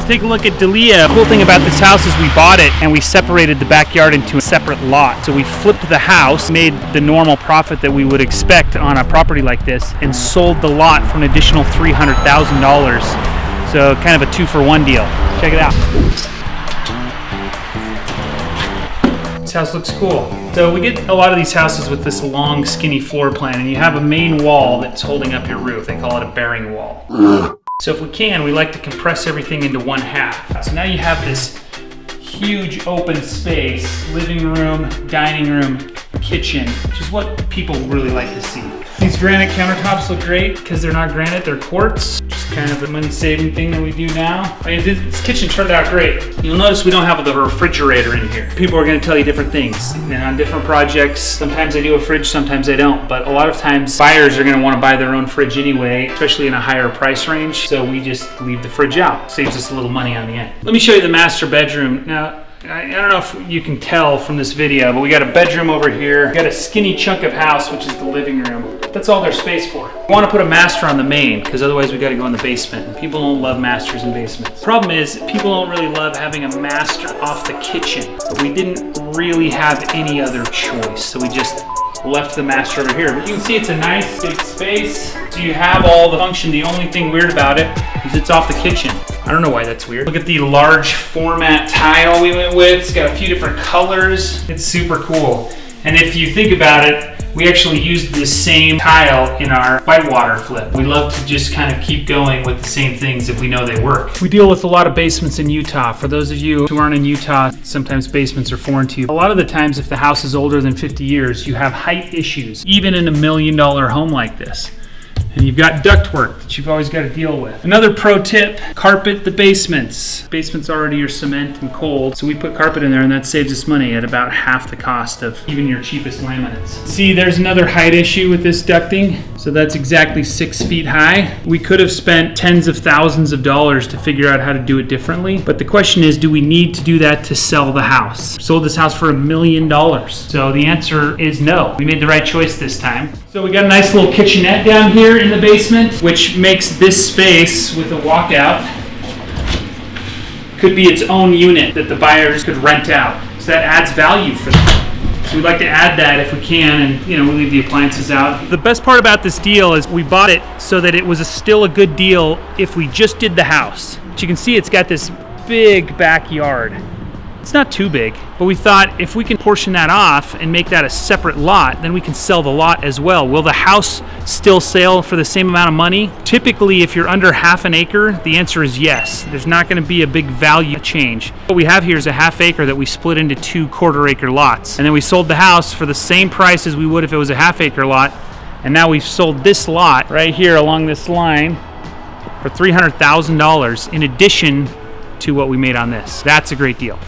take a look at Delia. The cool thing about this house is we bought it and we separated the backyard into a separate lot. So we flipped the house, made the normal profit that we would expect on a property like this, and sold the lot for an additional $300,000. So kind of a 2-for-1 deal. Check it out. This house looks cool. So we get a lot of these houses with this long, skinny floor plan, and you have a main wall that's holding up your roof. They call it a bearing wall. So if we can, we like to compress everything into one half. So now you have this huge open space, living room, dining room, kitchen, which is what people really like to see. These granite countertops look great because they're not granite, they're quartz. Just kind of a money-saving thing that we do now. I mean, this kitchen turned out great. You'll notice we don't have the refrigerator in here. People are going to tell you different things. And on different projects, sometimes I do a fridge, sometimes I don't. But a lot of times, buyers are going to want to buy their own fridge anyway, especially in a higher price range. So we just leave the fridge out. Saves us a little money on the end. Let me show you the master bedroom. Now, I don't know if you can tell from this video, but we got a bedroom over here. We got a skinny chunk of house, which is the living room. That's all there's space for. We want to put a master on the main, because otherwise we got to go in the basement. People don't love masters in basements. Problem is, people don't really love having a master off the kitchen. But we didn't really have any other choice, so we just left the master over here. But you can see it's a nice big space. So you have all the function. The only thing weird about it is it's off the kitchen. I don't know why that's weird. Look at the large format tile we went with. It's got a few different colors. It's super cool. And if you think about it, we actually used the same tile in our whitewater flip. We love to just kind of keep going with the same things if we know they work. We deal with a lot of basements in Utah. For those of you who aren't in Utah, sometimes basements are foreign to you. A lot of the times, if the house is older than 50 years, you have height issues, even in $1 million home like this. And you've got ductwork that you've always got to deal with. Another pro tip, carpet the basements. Basements already are cement and cold, so we put carpet in there, and that saves us money at about half the cost of even your cheapest laminates. See, there's another height issue with this ducting. So that's exactly 6 feet high. We could have spent tens of thousands of dollars to figure out how to do it differently. But the question is, do we need to do that to sell the house? Sold this house for $1 million. So the answer is no. We made the right choice this time. So we got a nice little kitchenette down here in the basement, which makes this space with a walkout could be its own unit that the buyers could rent out. So that adds value for them. So we'd like to add that if we can, and we leave the appliances out. The best part about this deal is we bought it so that it was still a good deal if we just did the house. But you can see it's got this big backyard. It's not too big, but we thought if we can portion that off and make that a separate lot, then we can sell the lot as well. Will the house still sell for the same amount of money? Typically, if you're under half an acre, the answer is yes. There's not going to be a big value change. What we have here is a half acre that we split into 2 quarter-acre lots. And then we sold the house for the same price as we would if it was a half-acre lot. And now we've sold this lot right here along this line for $300,000 in addition to what we made on this. That's a great deal.